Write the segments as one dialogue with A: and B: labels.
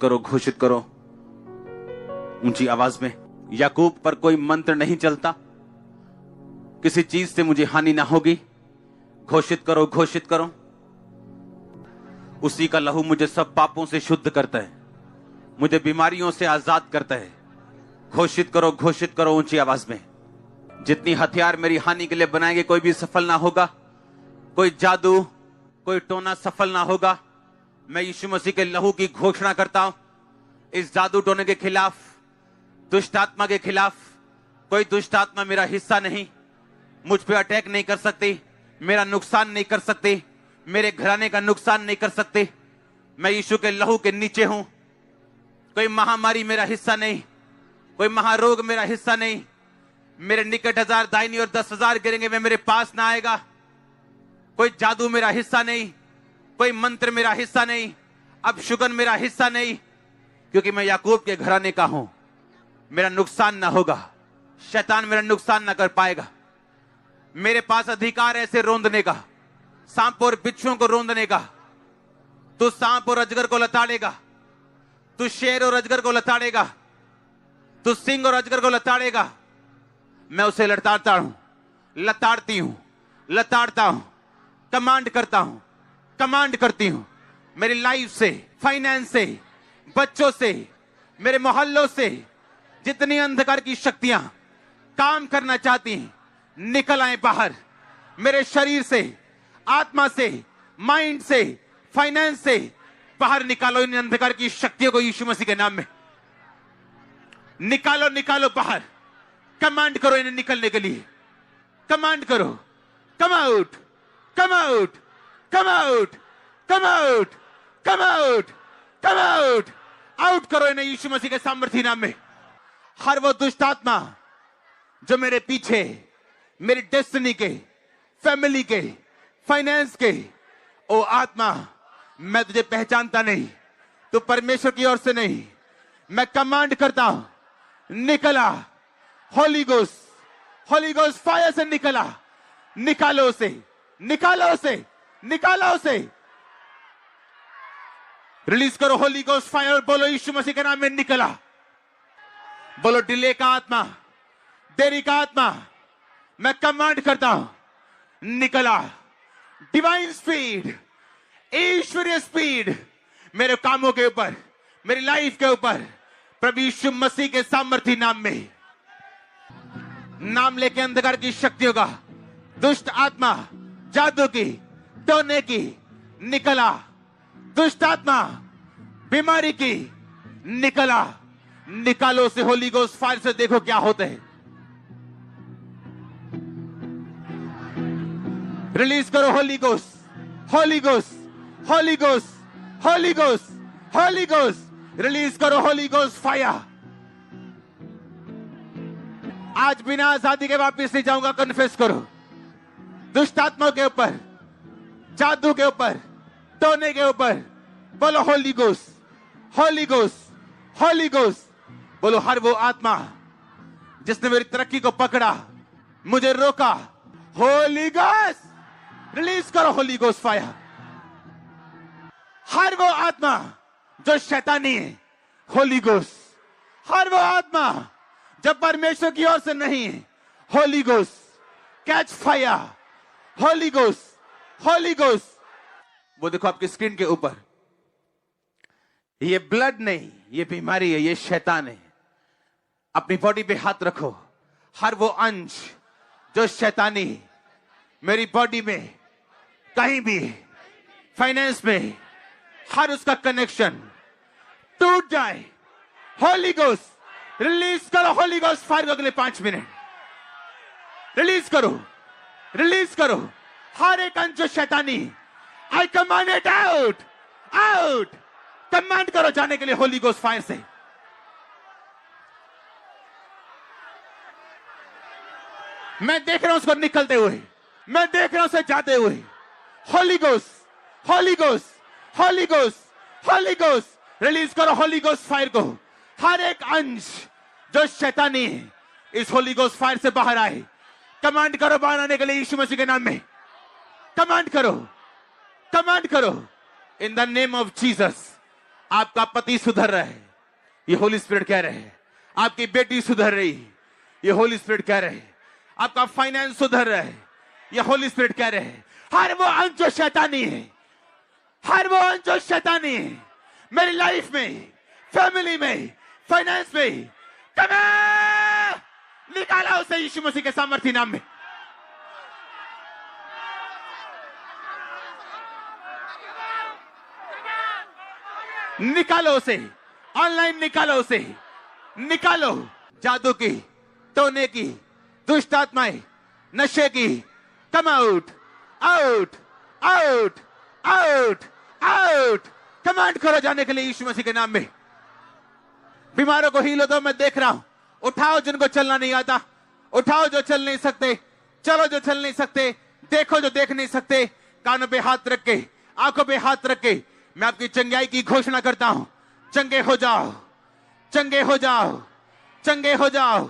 A: घोषित करो ऊंची आवाज में। याकूब पर कोई मंत्र नहीं चलता, किसी चीज से मुझे हानि ना होगी। घोषित करो, घोषित करो। उसी का लहू मुझे सब पापों से शुद्ध करता है, मुझे बीमारियों से आजाद करता है। घोषित करो, घोषित करो ऊंची आवाज में। जितनी हथियार मेरी हानि के लिए बनाएंगे कोई भी सफल ना होगा, कोई जादू, कोई टोना सफल ना होगा। मैं यीशु मसीह के लहू की घोषणा करता हूं। इस जादू टोने के खिलाफ, दुष्ट आत्मा के खिलाफ कोई दुष्ट आत्मा मेरा हिस्सा नहीं, मुझ पे अटैक नहीं कर सकती, मेरा नुकसान नहीं कर सकती, मेरे घराने का नुकसान नहीं कर सकते। मैं यीशु के लहू के नीचे हूं। कोई महामारी मेरा हिस्सा नहीं, कोई महारोग मेरा हिस्सा नहीं। मेरे निकट 1000 दाहिनी और 10,000 गिरेंगे, मैं मेरे पास ना आएगा। कोई जादू मेरा हिस्सा नहीं, कोई मंत्र मेरा हिस्सा नहीं, अपशुगन मेरा हिस्सा नहीं, क्योंकि मैं याकूब के घराने का हूं। मेरा नुकसान ना होगा, शैतान मेरा नुकसान ना कर पाएगा। मेरे पास अधिकार है ऐसे रोंदने का, सांप और बिच्छुओं को रोंदने का। तू सांप और अजगर को लताड़ेगा, तू शेर और अजगर को लताड़ेगा, तू सिंह और अजगर को लताड़ेगा। मैं उसे लताड़ता हूं, लताड़ती हूं, लताड़ता हूं, कमांड करता हूं, कमांड करती हूं। मेरी लाइफ से, फाइनेंस से, बच्चों से, मेरे मोहल्लों से जितनी अंधकार की शक्तियां काम करना चाहती हैं, निकल आए बाहर। मेरे शरीर से, आत्मा से, माइंड से, फाइनेंस से बाहर निकालो इन अंधकार की शक्तियों को यीशु मसीह के नाम में। निकालो, निकालो बाहर। कमांड करो इन्हें निकलने के लिए, कमांड करो। Come out, come out, come out, come out, come out, कम आउट। आउट करो इन्हें यीशु मसीह के सामर्थी नाम में। हर वो दुष्ट आत्मा जो मेरे पीछे, मेरी डेस्टिनी के, फैमिली के, फाइनेंस के, ओ आत्मा, मैं तुझे पहचानता नहीं, तू परमेश्वर की ओर से नहीं। मैं कमांड करता हूं, निकला। Holi ghost, holy ghost fire से निकला। निकालो उसे, निकालो उसे, निकालो उसे। रिलीज करो होली गोस्ट फायर। बोलो यीशु मसीह के नाम में निकला। बोलो डिले का आत्मा, देरी का आत्मा, मैं कमांड करता हूं, निकला। डिवाइन स्पीड, ईश्वरीय स्पीड मेरे कामों के ऊपर, मेरी लाइफ के ऊपर, प्रभु यीशु मसीह के सामर्थी नाम में। नाम लेके अंधकार की शक्तियों का, दुष्ट आत्मा, जादू की, टोने की, निकला। दुष्ट आत्मा, बीमारी की, निकला। निकालो से होली गोस्ट फायर से। देखो क्या होते हैं। रिलीज करो holy ghost, holy ghost, holy ghost, holy ghost, holy ghost. Release करो होली गोस्ट फायर। आज बिना आजादी के वापिस नहीं जाऊंगा। कन्फेस करो दुष्ट आत्मा के ऊपर, जादू के ऊपर, टोने के ऊपर। बोलो Holi ghost, holy ghost, holy ghost. बोलो हर वो आत्मा जिसने मेरी तरक्की को पकड़ा, मुझे रोका, होली गोस्ट। रिलीज करो होली गोस्ट फायर। हर वो आत्मा जो शैतानी है, होली गोस्ट। हर वो आत्मा जब परमेश्वर की ओर से नहीं है, Holi ghost catch fire. Holy ghost, holy ghost. वो देखो आपकी स्क्रीन के ऊपर, ये ब्लड नहीं, ये बीमारी है, ये शैतान है। अपनी बॉडी पे हाथ रखो। हर वो अंश जो शैतानी मेरी बॉडी में, कहीं भी, फाइनेंस में, हर उसका कनेक्शन टूट जाए। होली गोस्ट रिलीज करो। होली गोस्ट फायर को अगले 5 मिनट रिलीज करो, रिलीज करो। हर एक अंश शैतानी, आई command it out, out. Command करो जाने के लिए होली गोस्ट फायर से। मैं देख रहा हूं उसको निकलते हुए, मैं देख रहा हूं उसे जाते हुए। Holi ghost, holy ghost, holy ghost, holy ghost. Release करो होली गोस्ट फायर को। हर एक अंश जो शैतानी है, इस होली गोस्ट फायर से बाहर आए। कमांड करो बाहर आने के लिए यीशु मसीह के नाम में। कमांड करो, कमांड करो in the name of Jesus. आपका पति सुधर रहा है, ये होली स्पिरिट कह रहे हैं। आपकी बेटी सुधर रही, ये होली स्पिरिट कह रहे हैं। आपका फाइनेंस सुधर रहा है, ये होली स्पिरिट कह रहे हैं। हर वो अंश जो शैतानी है, हर वो अंश जो शैतानी है मेरी लाइफ में, फैमिली में, फाइनेंस में, निकाला उसे यीशु मसीह के सामर्थ्य नाम में। निकालो उसे, ऑनलाइन निकालो उसे, निकालो जादू की, टोने की, दुष्ट आत्माएं, नशे की। कम out, out, out, out, out. Command करो जाने के लिए यीशु मसीह के नाम में। बीमारों को हील हो दो, मैं देख रहा हूं। उठाओ जिनको चलना नहीं आता, उठाओ जो चल नहीं सकते, चलो जो चल नहीं सकते, देखो जो देख नहीं सकते। कानों पे हाथ रख के, आंखों पे हाथ रख के मैं आपकी चंगाई की घोषणा करता हूं। चंगे हो जाओ, चंगे हो जाओ, चंगे हो जाओ,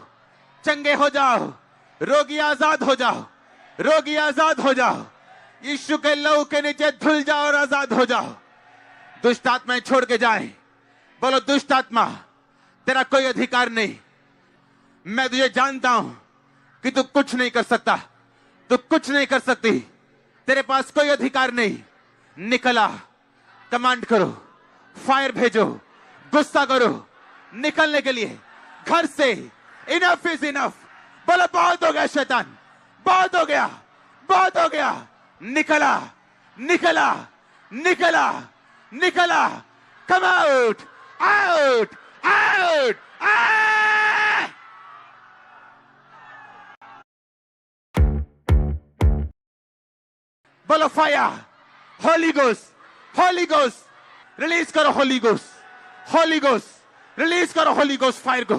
A: चंगे हो जाओ। रोगी आजाद हो जाओ, रोगी आजाद हो जाओ। यीशु के लहू के नीचे धुल जाओ और आजाद हो जाओ। दुष्ट आत्माएं छोड़ के जाएं। बोलो दुष्ट आत्मा, तेरा कोई अधिकार नहीं। मैं तुझे जानता हूं कि तू कुछ नहीं कर सकता, तू कुछ नहीं कर सकती, तेरे पास कोई अधिकार नहीं। निकला, कमांड करो, फायर भेजो, गुस्सा करो निकलने के लिए घर से। Enough is enough. बोलो बहुत हो गया शैतान, बहुत हो गया, बहुत हो गया। निकला, निकला, निकला, निकला। Come out, out, out. बोलो fire, holy ghost, holy ghost release करो, holy ghost, holy ghost release करो, होली गोस्ट फायर को।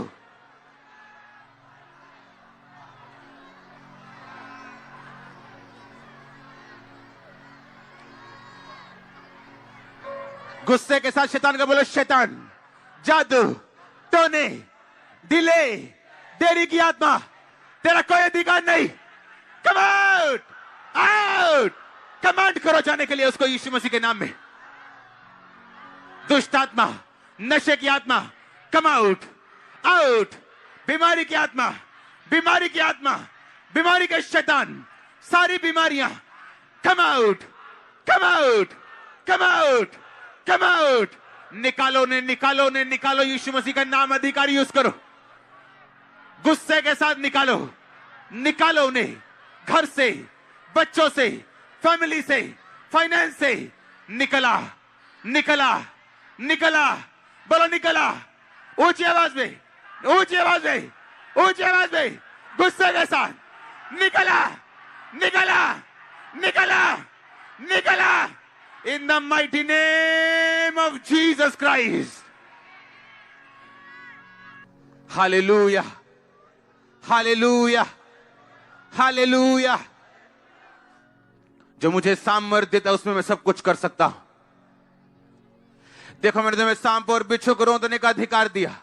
A: गुस्से के साथ शैतान का बोलो शैतान, जादू, टोने, डिले, देरी की आत्मा, तेरा कोई अधिकार नहीं। कम आउट, आउट। कमांड करो जाने के लिए उसको यीशु मसीह के नाम में। दुष्ट आत्मा, नशे की आत्मा, कम आउट, आउट। बीमारी की आत्मा, बीमारी की आत्मा, बीमारी के शैतान, सारी बीमारियां come out, come out, come out, come out. निकालो ने, निकालो ने, निकालो। यीशु मसीह का नाम अधिकार यूज करो। गुस्से के साथ निकालो, निकालो उन्हें घर से, बच्चों से, फैमिली से, फाइनेंस से। निकला, निकला, निकला। बोलो निकला, ऊंची आवाज में, ऊंची आवाज में, ऊंची आवाज में, गुस्से के साथ निकला, निकला, निकला, निकला। In the mighty name of Jesus Christ. Hallelujah. Hallelujah. Hallelujah. जो मुझे सामर्थ्य देता है उसमें मैं सब कुछ कर सकता हूं। देखो मैंने तुम्हें सांप और बिच्छू को रोकने का अधिकार दिया।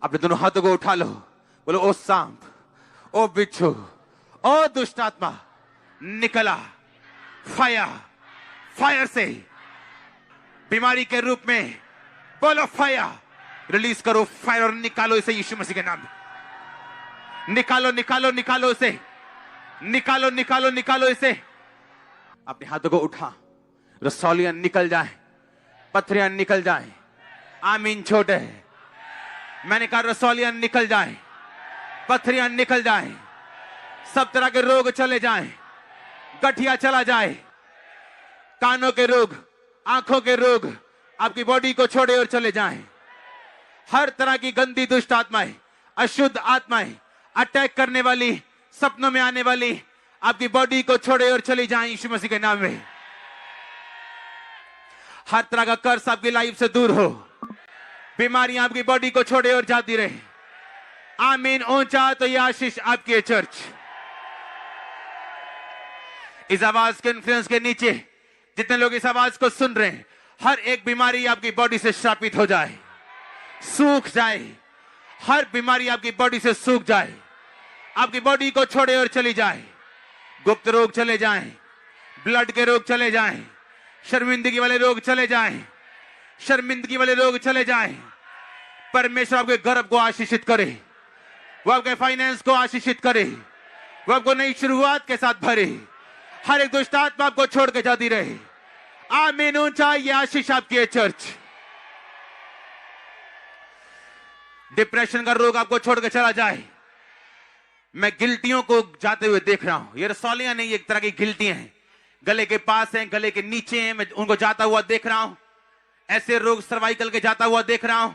A: अपने दोनों हाथों को उठा लो, बोलो ओ सांप, ओ बिच्छू, ओ दुष्ट आत्मा, निकला। फायर, फायर से, बीमारी के रूप में बोलो फायर। रिलीज करो फायर और निकालो इसे यीशु मसीह के नाम में। निकालो, निकालो, निकालो इसे, निकालो, निकालो, निकालो इसे। अपने हाथों को उठा, रसौलियां निकल जाए, पथरियां निकल जाए। आमीन। छोटे मैंने कहा रसौलियां निकल जाए, पथरियां निकल जाए, सब तरह के रोग चले जाएं, गठिया चला जाए, कानों के रोग, आंखों के रोग आपकी बॉडी को छोड़े और चले जाएं। हर तरह की गंदी दुष्ट आत्माएं, अशुद्ध आत्माएं, अटैक करने वाली, सपनों में आने वाली आपकी बॉडी को छोड़े और चली जाएं यीशु मसीह के नाम में। हर तरह का कर्ज आपकी लाइफ से दूर हो, बीमारियां आपकी बॉडी को छोड़े और जाती रहे। आमीन। ऊंचा तो यह आशीष आपकी है चर्च। इस आवाज के इन्फ्लुएंस के नीचे जितने लोग इस आवाज को सुन रहे हैं, हर एक बीमारी आपकी बॉडी से श्रापित हो जाए, सूख जाए। हर बीमारी आपकी बॉडी से सूख जाए, आपकी बॉडी को छोड़े और चली जाए। गुप्त रोग चले जाएं, ब्लड के रोग चले जाएं, शर्मिंदगी वाले रोग चले जाएं, शर्मिंदगी वाले लोग चले जाएं। परमेश्वर आपके गर्भ को आशीषित करे, वो आपके फाइनेंस को आशीषित करे, वो आपको नई शुरुआत के साथ भरे, हर एक दुष्ट आत्मा आपको छोड़ के जाती रहे। आमीन। ऊंचा ये आशीष आपकी है चर्च। डिप्रेशन का रोग आपको छोड़ के चला जाए। मैं गिल्टियों को जाते हुए देख रहा हूं। ये रसौलियां नहीं, एक तरह की गिल्टियां हैं, गले के पास हैं, गले के नीचे हैं। मैं उनको जाता हुआ देख रहा हूं। ऐसे रोग सर्वाइकल के जाता हुआ देख रहा हूं।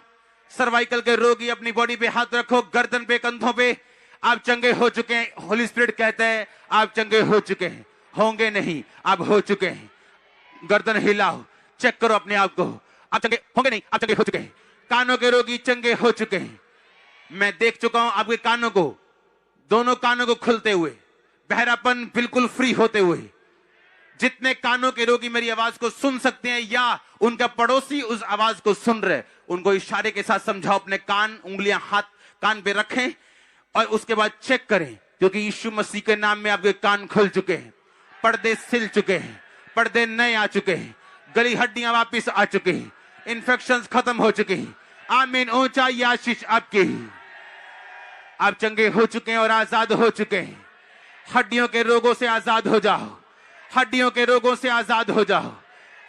A: सर्वाइकल के रोगी अपनी बॉडी पे हाथ रखो, गर्दन पे, कंधों पे। आप चंगे हो चुके हैं। होली स्पिरिट कहता है आप चंगे हो चुके हैं। होंगे नहीं, आप हो चुके हैं। गर्दन हिलाओ, चेक करो अपने आप को। आप चंगे होंगे नहीं, आप चंगे हो चुके हैं। कानों के रोगी चंगे हो चुके हैं। मैं देख चुका हूं आपके कानों को, दोनों कानों को खुलते हुए, बहरापन बिल्कुल फ्री होते हुए। जितने कानों के रोगी मेरी आवाज को सुन सकते हैं या उनका पड़ोसी उस आवाज को सुन रहे, उनको इशारे के साथ समझाओ अपने कान, उंगलियां हाथ कान पे रखें और उसके बाद चेक करें, क्योंकि यीशु मसीह के नाम में आपके कान खुल चुके हैं, पर्दे सिल चुके हैं, पर्दे नए आ चुके हैं, गली हड्डियां वापिस आ चुकी हैं, इन्फेक्शंस खत्म हो चुके हैं। आमीन। ऊंचा ये आशीष आपकी। आप चंगे हो चुके हैं और आजाद हो चुके हैं। हड्डियों के रोगों से आजाद हो जाओ, हड्डियों के रोगों से आजाद हो जाओ,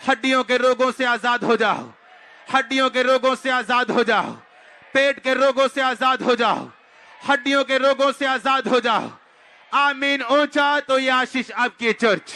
A: हड्डियों के रोगों से आजाद हो जाओ, हड्डियों के रोगों से आजाद हो जाओ, पेट के रोगों से आजाद हो जाओ, हड्डियों के रोगों से आजाद हो जाओ। आमीन। ऊंचा तो ये आशीष आपकी चर्च।